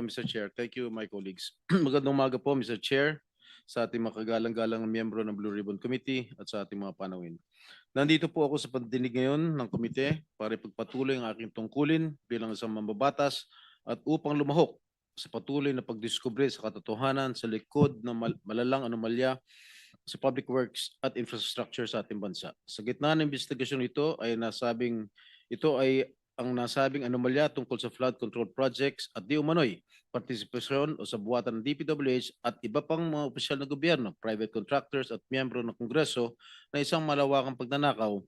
Mr. Chair. Thank you, my colleagues. Magandang umaga po, Mr. Chair, sa ating mga kagalang-galang miyembro ng Blue Ribbon Committee at sa ating mga panawin. Nandito po ako sa pagdinig ngayon ng komite para ipagpatuloy ang aking tungkulin bilang isang mambabatas at upang lumahok sa patuloy na pagdiskubre sa katotohanan sa likod ng malalang anomalya sa public works at infrastructure sa ating bansa. Sa gitna ng investigasyon ito ay ang nasabing anomalya tungkol sa flood control projects at di umano'y partisipasyon o sa buwatan ng DPWH at iba pang mga opisyal na gobyerno, private contractors at miyembro ng Kongreso na isang malawakang pagnanakaw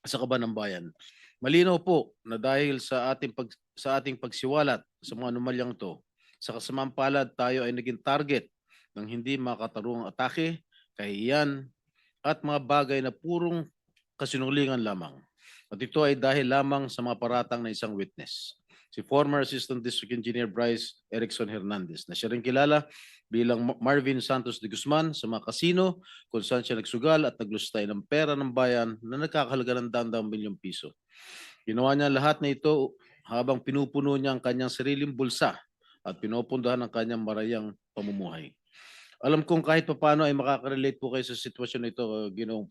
sa kaban ng bayan. Malinaw po na dahil sa ating pagsiwalat sa mga anomalyang ito, sa kasamaang palad tayo ay naging target ng hindi makatarungang atake, kahihiyan at mga bagay na purong kasinungalingan lamang. At ito ay dahil lamang sa mga paratang na isang witness, si former Assistant District Engineer Bryce Erickson Hernandez, na siya rin kilala bilang Marvin Santos de Guzman sa mga kasino kung saan siya nagsugal at naglustay ng pera ng bayan na nagkakahalaga ng daang milyong piso. Ginawa niya lahat na ito habang pinupuno niya ang kanyang sariling bulsa at pinupundahan ang kanyang marayang pamumuhay. Alam kong kahit paano ay makaka-relate po kayo sa sitwasyon na ito, Ginoong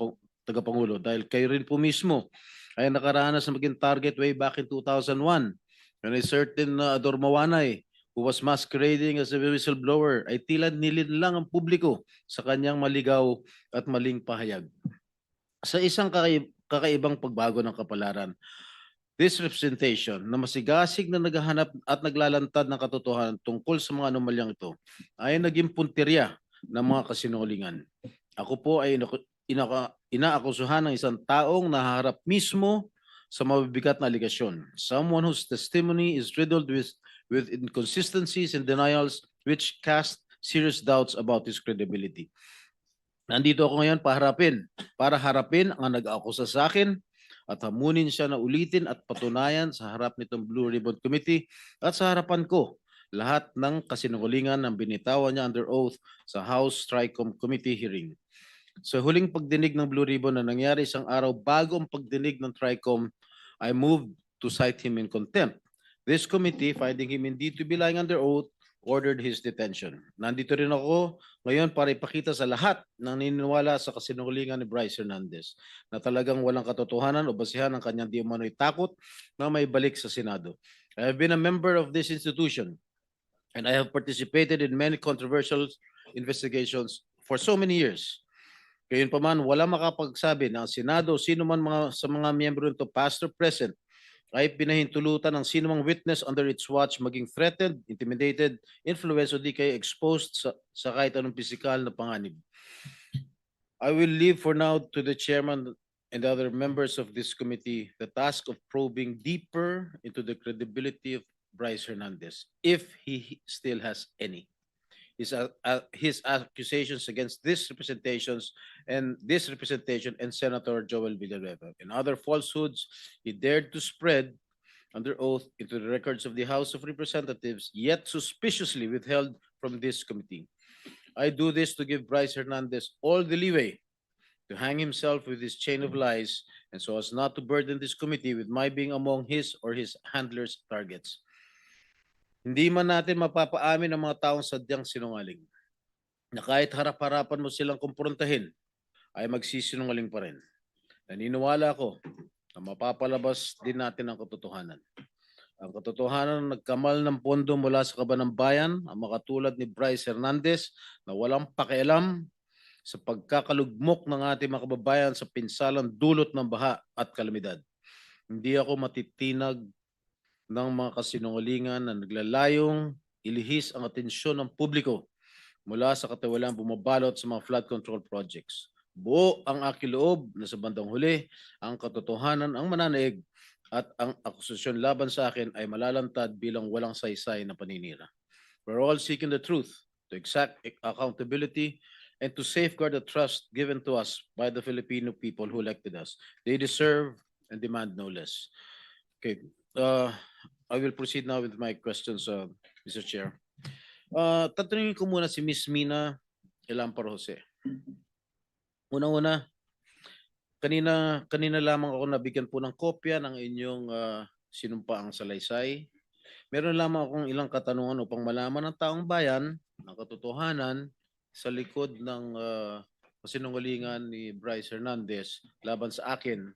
Tagapangulo, dahil kayo rin po mismo ay nakaranas na maging target way back in 2001 when a certain Ador Mawanay who was masquerading as a whistleblower ay tila nilin lang ang publiko sa kanyang maligaw at maling pahayag. Sa isang kakaibang pagbago ng kapalaran, this representation na masigasig na naghahanap at naglalantad ng katotohanan tungkol sa mga anomalyang ito ay naging puntirya ng mga kasinungalingan. Ako po ay inaakusuhan ng isang taong nahaharap mismo sa mabibigat na aligasyon. Someone whose testimony is riddled with inconsistencies and denials which cast serious doubts about his credibility. Nandito ako ngayon para harapin ang nag-akusa sa akin at hamunin siya na ulitin at patunayan sa harap nitong Blue Ribbon Committee at sa harapan ko lahat ng kasinungalingan ng binitawan niya under oath sa House Tricom Committee hearing. Sa huling pagdinig ng Blue Ribbon na nangyari isang araw bago ang pagdinig ng Tricom, I moved to cite him in contempt. This committee, finding him indeed to be lying under oath, ordered his detention. Nandito rin ako ngayon para ipakita sa lahat ng naniniwala sa kasinungalingan ni Bryce Hernandez na talagang walang katotohanan o basihan ang kanyang di umano'y takot na may balik sa Senado. I have been a member of this institution and I have participated in many controversial investigations for so many years. Gayunpaman, wala makapagsabi na ang Senado, sino man sa mga miyembro nito, past or present, ay pinahintulutan ng sino mang witness under its watch maging threatened, intimidated, influenced o di kaya exposed sa kahit anong pisikal na panganib. I will leave for now to the chairman and other members of this committee the task of probing deeper into the credibility of Bryce Hernandez, if he still has any. His accusations against this representation and Senator Joel Villanueva and other falsehoods he dared to spread under oath into the records of the House of Representatives, yet suspiciously withheld from this committee. I do this to give Bryce Hernandez all the leeway to hang himself with his chain of lies and so as not to burden this committee with my being among his or his handlers' targets. Hindi man natin mapapaamin ang mga taong sadyang sinungaling na kahit harap-harapan mo silang kumprontahin ay magsisinungaling pa rin. Naniniwala ako na mapapalabas din natin ang katotohanan. Ang katotohanan na nagkamal ng pondo mula sa kaban ng bayan ang makatulad ni Bryce Hernandez na walang pakialam sa pagkakalugmok ng ating mga kababayan sa pinsalang dulot ng baha at kalamidad. Hindi ako matitinag ng mga kasinungalingan na naglalayong ilihis ang atensyon ng publiko mula sa katiwalaan bumabalot sa mga flood control projects. Buo ang aking loob na sa bandang huli, ang katotohanan ang mananaig at ang akusasyon laban sa akin ay malalantad bilang walang saysay na paninira. We're all seeking the truth, to exact accountability, and to safeguard the trust given to us by the Filipino people who elected us. They deserve and demand no less. Okay. I will proceed now with my questions, Mr. Chair. Tatanungin ko muna si Ms. Mina Elampar Jose. Unang-una, kanina lamang ako nabigyan po ng kopya ng inyong sinumpaang salaysay. Meron lamang akong ilang katanungan upang malaman ng taong bayan ang katotohanan sa likod ng kasinungalingan ni Bryce Hernandez laban sa akin.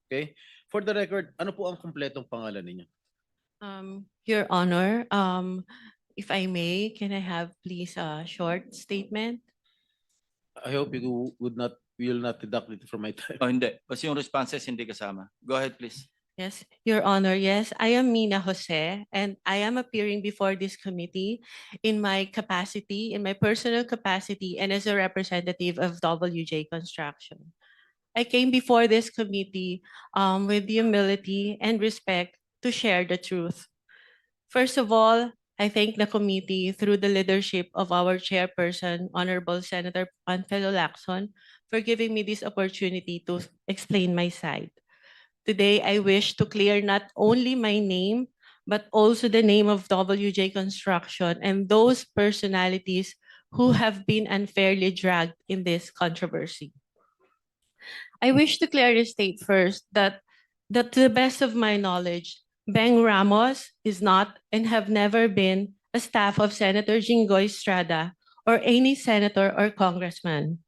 Okay? For the record, ano po ang kumpletong pangalan ninyo? Your Honor, if I may, can I have please a short statement? I hope you will not deduct it from my time. Oh, hindi. Kasi yung responses hindi kasama. Go ahead, please. Yes, Your Honor, yes, I am Mina Jose, and I am appearing before this committee in my capacity, in my personal capacity, and as a representative of WJ Construction. I came before this committee with humility and respect to share the truth. First of all, I thank the committee through the leadership of our chairperson, Honorable Senator Panfilo Lacson, for giving me this opportunity to explain my side. Today, I wish to clear not only my name, but also the name of WJ Construction and those personalities who have been unfairly dragged in this controversy. I wish to clearly state first that to the best of my knowledge, Beng Ramos is not and have never been a staff of Senator Jinggoy Estrada or any senator or congressman.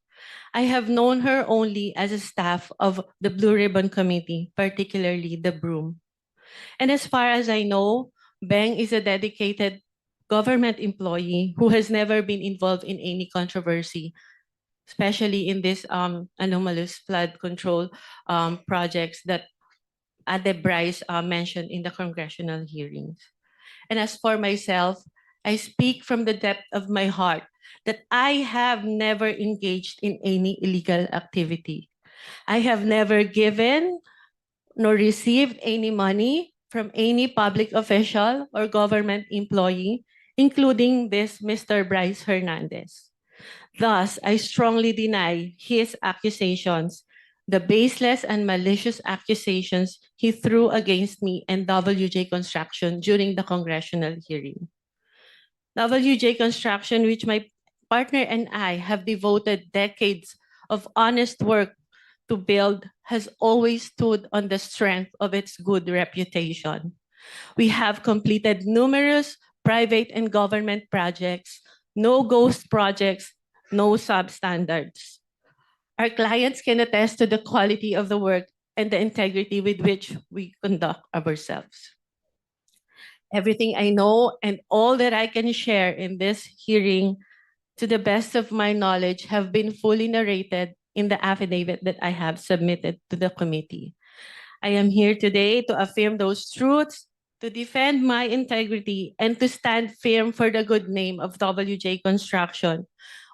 I have known her only as a staff of the Blue Ribbon Committee, particularly the Broom. And as far as I know, Beng is a dedicated government employee who has never been involved in any controversy, especially in this anomalous flood control projects that Ade Bryce mentioned in the congressional hearings. And as for myself, I speak from the depth of my heart that I have never engaged in any illegal activity. I have never given nor received any money from any public official or government employee, including this Mr. Bryce Hernandez. Thus, I strongly deny his accusations, the baseless and malicious accusations he threw against me and WJ Construction during the congressional hearing. WJ Construction, which my partner and I have devoted decades of honest work to build, has always stood on the strength of its good reputation. We have completed numerous private and government projects, no ghost projects, no substandards. Our clients can attest to the quality of the work and the integrity with which we conduct ourselves. Everything I know and all that I can share in this hearing, to the best of my knowledge, have been fully narrated in the affidavit that I have submitted to the committee. I am here today to affirm those truths, to defend my integrity, and to stand firm for the good name of WJ Construction,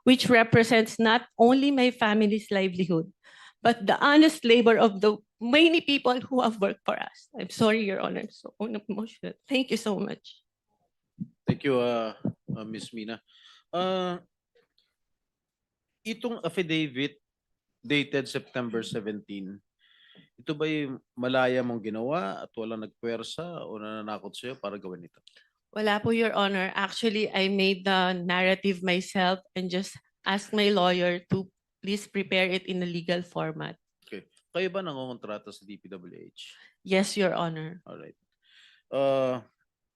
which represents not only my family's livelihood, but the honest labor of the many people who have worked for us. I'm sorry, Your Honor, so emotional. Thank you so much. Thank you, Ms. Mina. Itong affidavit dated September 17, ito ba'y malaya mong ginawa at walang nagpuwersa o nananakot sa'yo para gawin ito? Wala po, Your Honor. Actually, I made the narrative myself and just asked my lawyer to please prepare it in a legal format. Okay. Kayo ba nangongontrata sa DPWH? Yes, Your Honor. Alright.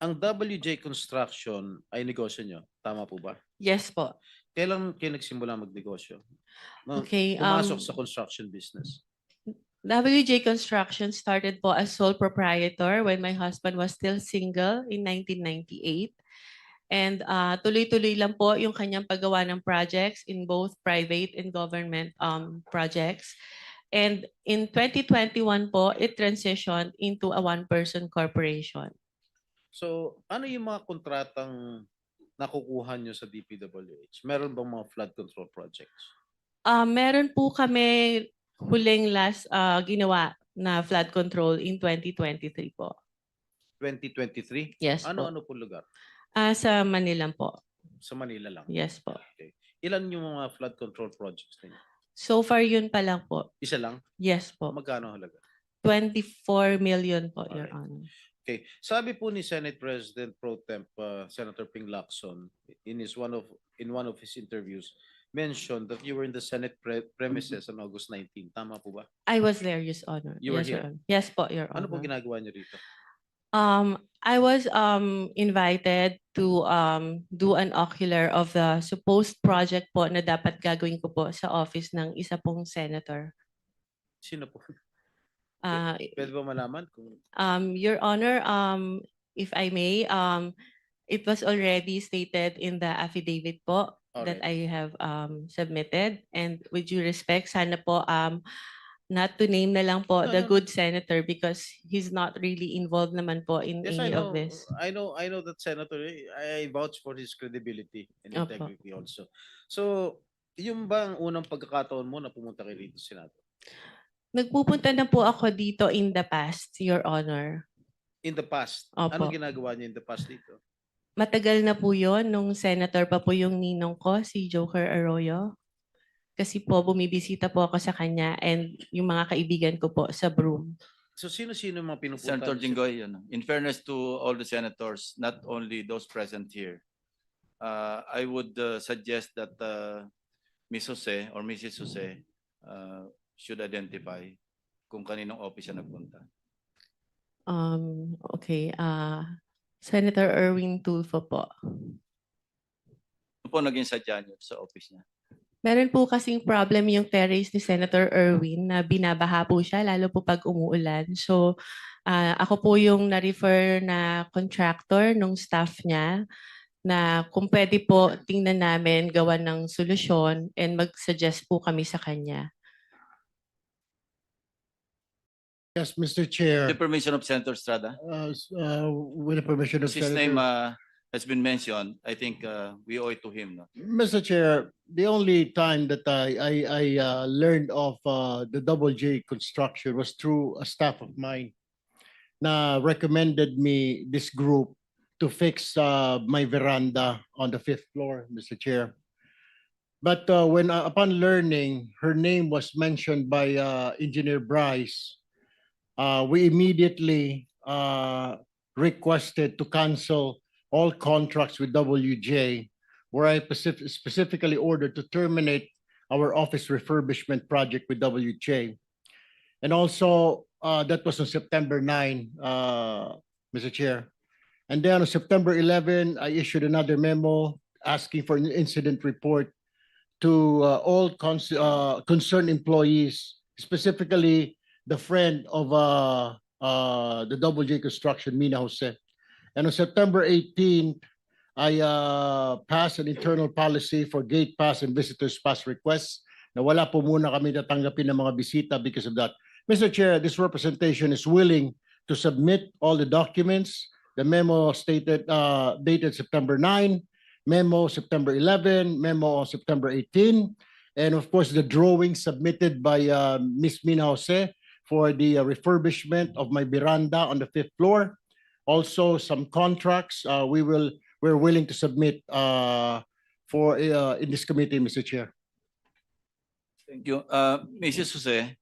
Ang WJ Construction ay negosyo nyo. Tama po ba? Yes po. Kailan kayo nagsimula magnegosyo? Okay, Pumasok sa construction business. WJ Construction started po as sole proprietor when my husband was still single in 1998. And tuloy-tuloy lang po yung kanyang paggawa ng projects in both private and government projects. And in 2021 po, it transitioned into a one-person corporation. So, ano yung mga kontratang nakukuha nyo sa DPWH? Meron bang mga flood control projects? Meron po kami huling last ginawa na flood control in 2023 po. 2023? Yes po. Ano-ano po lugar? Sa Manila po. Sa Manila lang? Yes po. Okay. Ilan yung mga flood control projects ninyo? So far yun pa lang po. Isa lang? Yes po. Magkano halaga? 24 million po, Your Alright. Honor. Okay. Sabi po ni Senate President Pro Temp Senator Ping Lacson in one of his interviews mentioned that you were in the Senate premises on August 19. Tama po ba? I was there, Your Honor. You were Yes, Your here? Honor. Yes po, Your Ano po Honor. ginagawa niyo rito? I was invited to do an ocular of the supposed project po na dapat gagawin ko po sa office ng isa pong senator. Sino po? Ah, Pwede ba malaman kung Your Honor, if I may, it was already stated in the affidavit po that Alright. I have submitted, and with due respect, sana po not to name na lang po No, the no, no. good senator because he's not really involved naman po in Yes, any of this. I know that Senator. I vouch for his credibility and Opo. integrity also. So, yung ba ang unang pagkakataon mo na pumunta kay rito, Senator? Nagpupunta na po ako dito in the past, Your Honor. In the past, Opo. anong ginagawa niyo in the past dito? Matagal na po yon nung senator pa po yung ninong ko, si Joker Arroyo. Kasi po bumibisita po ako sa kanya and yung mga kaibigan ko po sa Broome. So, sino-sino yung mga pinupunta Senator niyo? Jinggoy, in fairness to all the senators, not only those present here, I would suggest that Ms. Jose or Mrs. Jose should identify kung kaninong office siya nagpunta. Okay, Senator Erwin Tulfo po. Ano po naging sadya niyo sa office niya? Meron po kasing problem yung terrace ni Senator Erwin na binabaha po siya lalo po pag umuulan. So ako po yung na-refer na contractor nung staff niya na kung pwede po tingnan namin gawa ng solusyon and mag-suggest po kami sa kanya. Yes, Mr. Chair. The permission of Senator Estrada? With the permission of His name Senator. has been mentioned. I think we owe it to him. No? Mr. Chair, the only time that I learned of the Double J construction was through a staff of mine na recommended me this group to fix my veranda on the 5th floor, Mr. Chair. But when upon learning her name was mentioned by Engineer Bryce, we immediately requested to cancel all contracts with WJ, where I specifically ordered to terminate our office refurbishment project with WJ. And also, that was on September 9, Mr. Chair. And then on September 11, I issued another memo asking for an incident report to all concerned employees, specifically the friend of the Double J Construction, Mina Jose. And on September 18th, I passed an internal policy for gate pass and visitors pass requests na wala po muna kami tatanggapin ng mga bisita because of that. Mr. Chair, this representation is willing to submit all the documents. The memo stated dated September 9, memo September 11, memo on September 18, and of course the drawing submitted by Ms. Mina Jose for the refurbishment of my veranda on the 5th floor. Also, some contracts we're willing to submit for in this committee, Mr. Chair. Thank you. Mrs. Jose,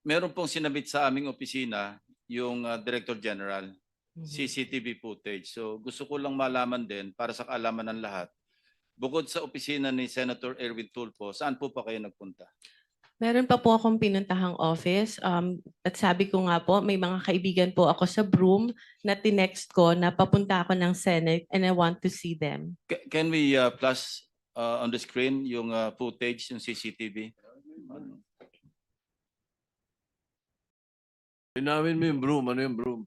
meron pong sinabit sa aming opisina yung Director General, CCTV footage. So gusto ko lang malaman din para sa kaalaman ng lahat. Bukod sa opisina ni Senator Erwin Tulfo, saan po pa kayo nagpunta? Meron pa po akong pinuntahang office. At sabi ko nga po, may mga kaibigan po ako sa Broome na tinext ko na papunta ako ng Senate and I want to see them. Can we flash on the screen yung footage, yung CCTV? Linawin mo yung broom. Ano yung broom?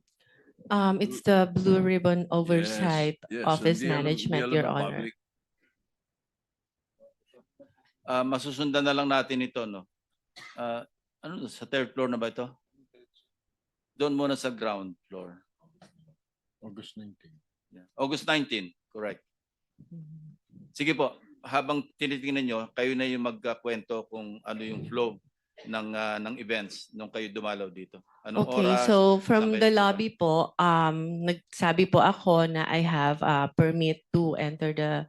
It's the Blue Ribbon Oversight Yes, Office hindi alam- Management, hindi alam Your ng Honor. public. Masusundan na lang natin ito, no? Ano to, sa 3rd floor na ba ito? Doon muna sa ground floor. August 19. Yeah. August 19, correct. Sige po, habang tinitingnan nyo, kayo na yung magkakwento kung ano yung flow ng events nung kayo dumalaw dito. Anong Okay, oras? so from saan the kayo lobby po, nagsabi po ako na I have a permit to enter the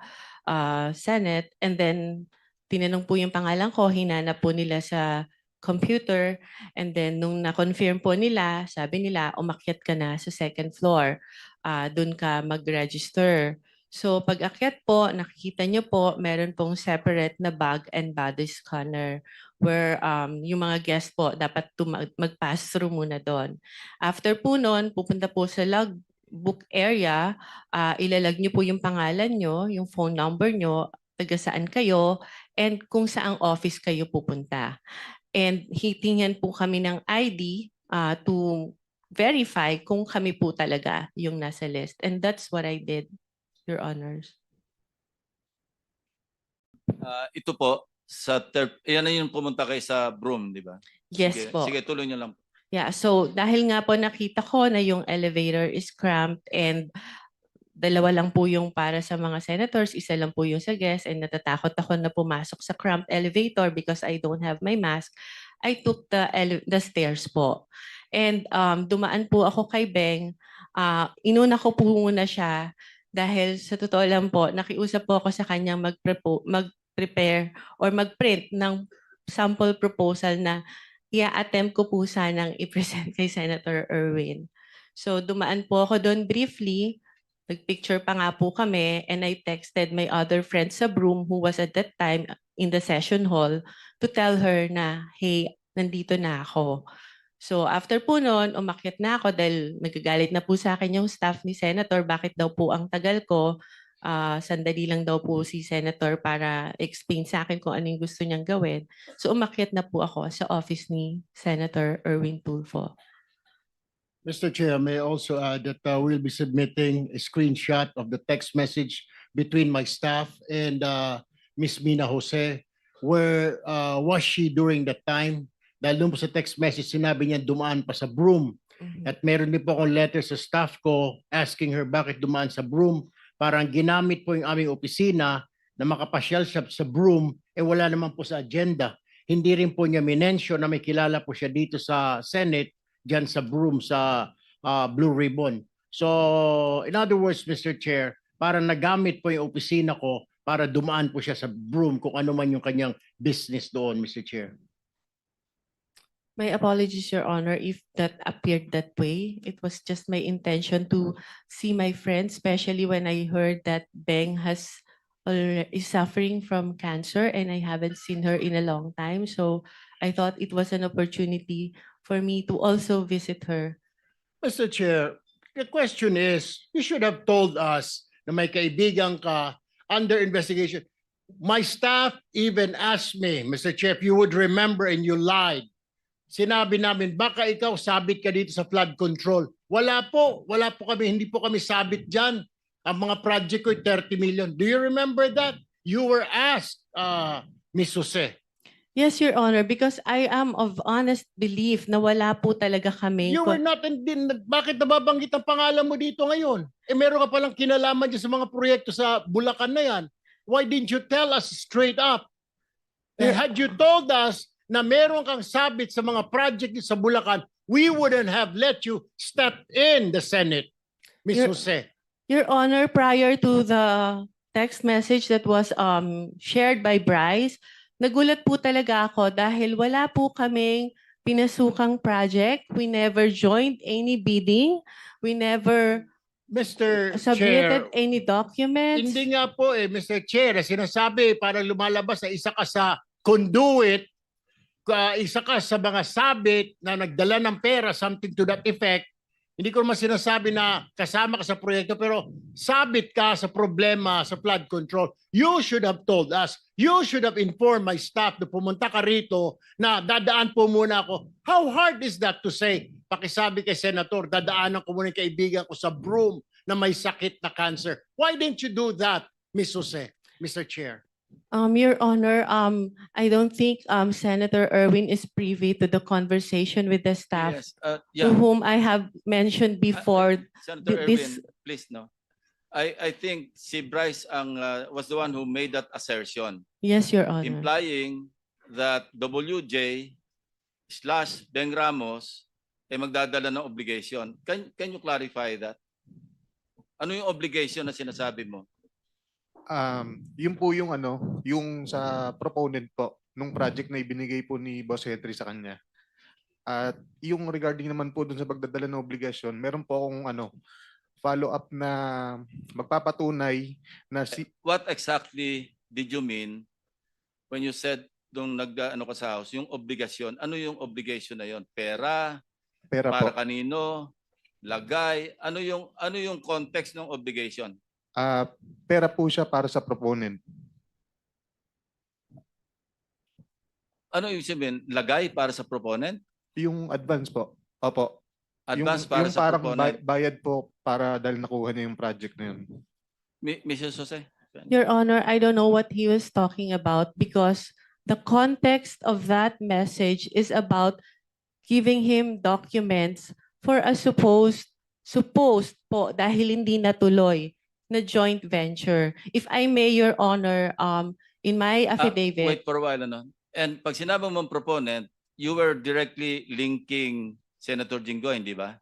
Senate, and then tinanong po yung pangalan ko, hinanap po nila sa computer, and then nung na-confirm po nila, sabi nila, umakyat ka na sa 2nd floor, doon ka mag-register. So pag akyat po, nakikita nyo po, meron pong separate na bag and body scanner where yung mga guest po dapat mag-pass through muna doon. After po noon, pupunta po sa logbook area, ilalag niyo po yung pangalan niyo, yung phone number niyo, taga saan kayo, and kung saang office kayo pupunta. And hitingnan po kami ng ID to verify kung kami po talaga yung nasa list. And that's what I did, Your Honors. Ito po, yan na yung pumunta kayo sa Broome, di ba? Yes Sige, po. sige, tuloy niyo lang. Yeah, so dahil nga po nakita ko na yung elevator is cramped and dalawa lang po yung para sa mga senators, isa lang po yung sa guests, and natatakot ako na pumasok sa cramped elevator because I don't have my mask, I took the stairs po. And dumaan po ako kay Beng. Inuna ko po muna siya dahil sa totoo lang po, nakiusap po ako sa kanyang mag-prepare or mag-print ng sample proposal na i-attempt ko po sanang i-present kay Senator Erwin. So dumaan po ako doon briefly, nagpicture pa nga po kami, and I texted my other friend sa Broome who was at that time in the session hall to tell her na, hey, nandito na ako. So after po noon, umakyat na ako dahil nagagalit na po sa akin yung staff ni Senator, bakit daw po ang tagal ko. Sandali lang daw po si Senator para explain sa akin kung ano yung gusto niyang gawin. So umakyat na po ako sa office ni Senator Erwin Tulfo. Mr. Chair, may I also add that we'll be submitting a screenshot of the text message between my staff and Ms. Mina Jose. Where was she during that time? Dahil doon po sa text message, sinabi niya dumaan pa sa Broome. At meron din po akong letter sa staff ko asking her bakit dumaan sa Broome. Parang ginamit po yung aming opisina na makapasyal siya sa Broome, wala naman po sa agenda. Hindi rin po niya minensyon na may kilala po siya dito sa Senate, dyan sa Broome, sa Blue Ribbon. So, in other words, Mr. Chair, parang nagamit po yung opisina ko para dumaan po siya sa Broome kung ano man yung kanyang business doon, Mr. Chair. My apologies, Your Honor, if that appeared that way. It was just my intention to see my friend, especially when I heard that Beng is suffering from cancer and I haven't seen her in a long time. So I thought it was an opportunity for me to also visit her. Mr. Chair, the question is, you should have told us na may kaibigan ka under investigation. My staff even asked me, Mr. Chair, if you would remember and you lied. Sinabi namin, baka ikaw sabit ka dito sa flood control. Wala po kami, hindi po kami sabit dyan. Ang mga project ko, 30 million. Do you remember that? You were asked, Ms. Jose. Yes, Your Honor, because I am of honest belief na wala po talaga kami. You were not, bakit nababanggit ang pangalan mo dito ngayon? Meron ka palang kinalaman dyan sa mga proyekto sa Bulacan na yan. Why didn't you tell us straight up? Had you told us na meron kang sabit sa mga project sa Bulacan, we wouldn't have let you step in the Senate, Ms. Jose. Your Honor, prior to the text message that was shared by Bryce, nagulat po talaga ako dahil wala po kaming pinasukang project. We never joined any bidding. We never Mr. submitted Chair, any documents. hindi nga po Mr. Chair, sinasabi para lumalabas na isa ka sa conduit, isa ka sa mga sabit na nagdala ng pera, something to that effect. Hindi ko naman sinasabi na kasama ka sa proyekto, pero sabit ka sa problema sa flood control. You should have told us. You should have informed my staff na pumunta ka rito na dadaan po muna ako. How hard is that to say? Pakisabi kay Senator, dadaanan ko muna yung kaibigan ko sa Broome na may sakit na cancer. Why didn't you do that, Ms. Jose, Mr. Chair? Your Honor, I don't think Senator Erwin is privy to the conversation with the staff Yes, to yeah. whom I have mentioned before. Senator this- Erwin, please no. I think si Bryce was the one who made that assertion, Yes, Your Honor. implying that WJ / Beng Ramos ay magdadala ng obligation. Can you clarify that? Ano yung obligation na sinasabi mo? Yun po yung yung sa proponent po nung project na ibinigay po ni Boss Henry sa kanya. At yung regarding naman po dun sa pagdadala ng obligasyon, meron po akong follow up na magpapatunay na What exactly did you mean when you said nung ano ka sa House, yung obligasyon. Ano yung obligation na yon? Pera, Pera para po. kanino, lagay, ano yung context ng obligation? Pera po siya para sa proponent. Ano yung sabihin? Lagay para sa proponent? Yung advance po. Opo. Advance yung, para yung sa parang proponent? bayad po para dahil nakuha niya yung project na yun. Mrs. Jose? Your Honor, I don't know what he was talking about because the context of that message is about giving him documents for a supposed po dahil hindi natuloy na joint venture. If I may, Your Honor, in my Wait affidavit, for a while, ano? And pag sinabi mong proponent, you were directly linking Senator Jinggoy, hindi ba?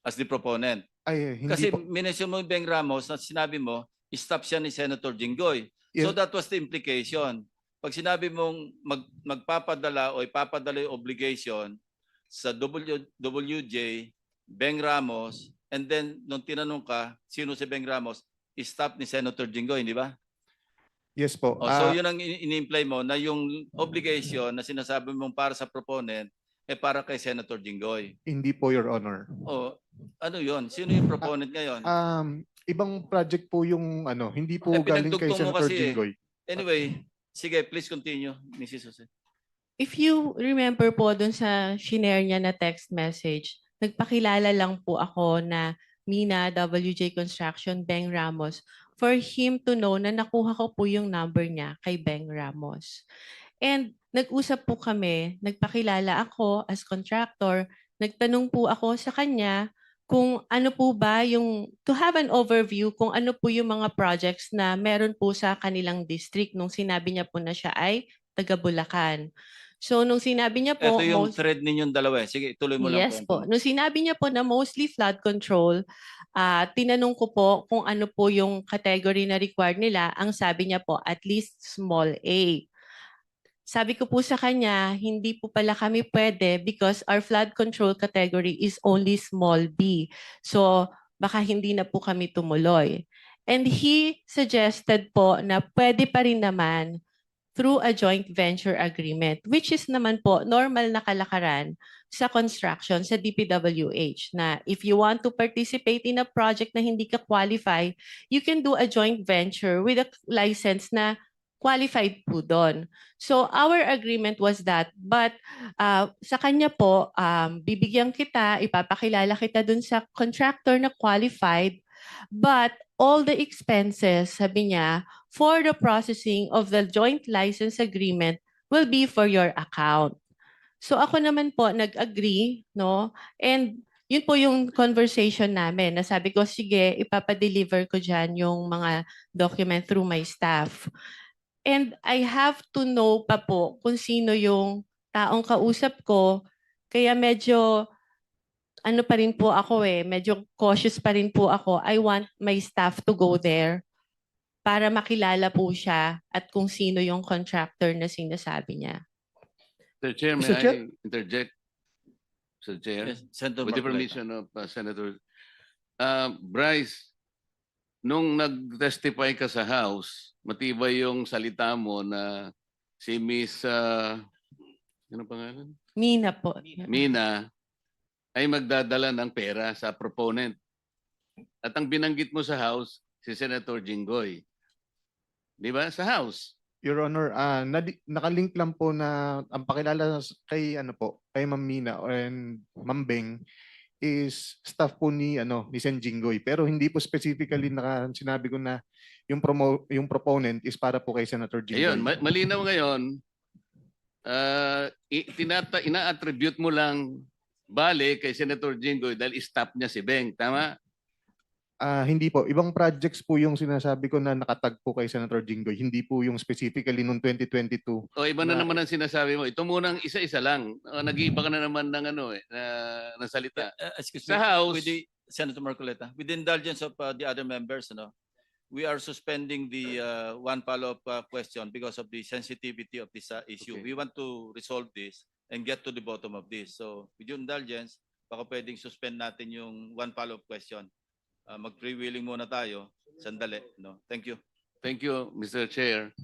As the proponent. Ay, hindi Kasi po. minention mo yung Beng Ramos na sinabi mo, stop siya ni Senator Jinggoy. So Yes. that was the implication. Pag sinabi mong magpapadala o ipapadala yung obligation sa WJ, Beng Ramos, and then nung tinanong ka, sino si Beng Ramos, stop ni Senator Jinggoy, hindi ba? Yes po. So yun ang ini-imply mo na yung obligation na sinasabi mong para sa proponent para kay Senator Jinggoy. Hindi po, Your Honor. Ano yun? Sino yung proponent ngayon? Ibang project po yung hindi po galing kay pinagdugtong mo Senator kasi Jinggoy. Anyway, sige, please continue, Mrs. Jose. if you remember po dun sa shinare niya na text message, nagpakilala lang po ako na Mina WJ Construction Beng Ramos for him to know na nakuha ko po yung number niya kay Beng Ramos. And nag-usap po kami, nagpakilala ako as contractor, nagtanong po ako sa kanya kung ano po ba yung, to have an overview kung ano po yung mga projects na meron po sa kanilang district nung sinabi niya po na siya ay taga Bulacan. So nung sinabi niya po, Ito yung thread ninyong dalawa. Sige, tuloy mo lang yes kwento po. mo. Nung sinabi niya po na mostly flood control, tinanong ko po kung ano po yung category na required nila. Ang sabi niya po, at least small A. Sabi ko po sa kanya, hindi po pala kami pwede because our flood control category is only small B. So baka hindi na po kami tumuloy. And he suggested po na pwede pa rin naman through a joint venture agreement, which is naman po normal na kalakaran sa construction sa DPWH na if you want to participate in a project na hindi ka qualify, you can do a joint venture with a license na qualified po doon. So our agreement was that, but sa kanya po, bibigyan kita, ipapakilala kita dun sa contractor na qualified, but all the expenses, sabi niya, for the processing of the joint license agreement will be for your account. So ako naman po nag-agree, no? And yun po yung conversation namin. Nasabi ko, sige, ipapadeliver ko dyan yung mga document through my staff. And I have to know pa po kung sino yung taong kausap ko. Kaya medyo ano pa rin po ako medyo cautious pa rin po ako. I want my staff to go there para makilala po siya at kung sino yung contractor na sinasabi niya. Mr. Chair, may Mr. Chair? I interject? Mr. Chair, Yes, Senator with the Marcoleta. permission of Senator Bryce, nung nag-testify ka sa House, matibay yung salita mo na si Miss, ano pangalan? Mina po. Mina, ay magdadala ng pera sa proponent. At ang binanggit mo sa House, si Senator Jinggoy. Di ba? Sa House. Your Honor, nakalink lang po na ang pakilala kay kay Ma'am Mina and Ma'am Beng is staff po ni Sen Jinggoy, pero hindi po specifically sinabi ko na yung proponent is para po kay Senator Jinggoy. Ayun, malinaw ngayon, ina-attribute mo lang bale kay Senator Jinggoy dahil stop niya si Beng. Tama? Hindi po. Ibang projects po yung sinasabi ko na nakatag po kay Senator Jinggoy. Hindi po yung specifically noong 2022. O iba na naman ang sinasabi mo. Ito munang isa-isa lang. Nag-iiba ka na naman ng na salita. Excuse Sa me, House- with Senator Marcoleta, with the indulgence of the other members, we are suspending the one follow-up question because of the sensitivity of this issue. Okay. We want to resolve this and get to the bottom of this. So, with your indulgence, baka pwedeng suspend natin yung one follow-up question. Mag-freewheeling muna tayo. Sandali. No? Thank you. Thank you, Mr. Chair.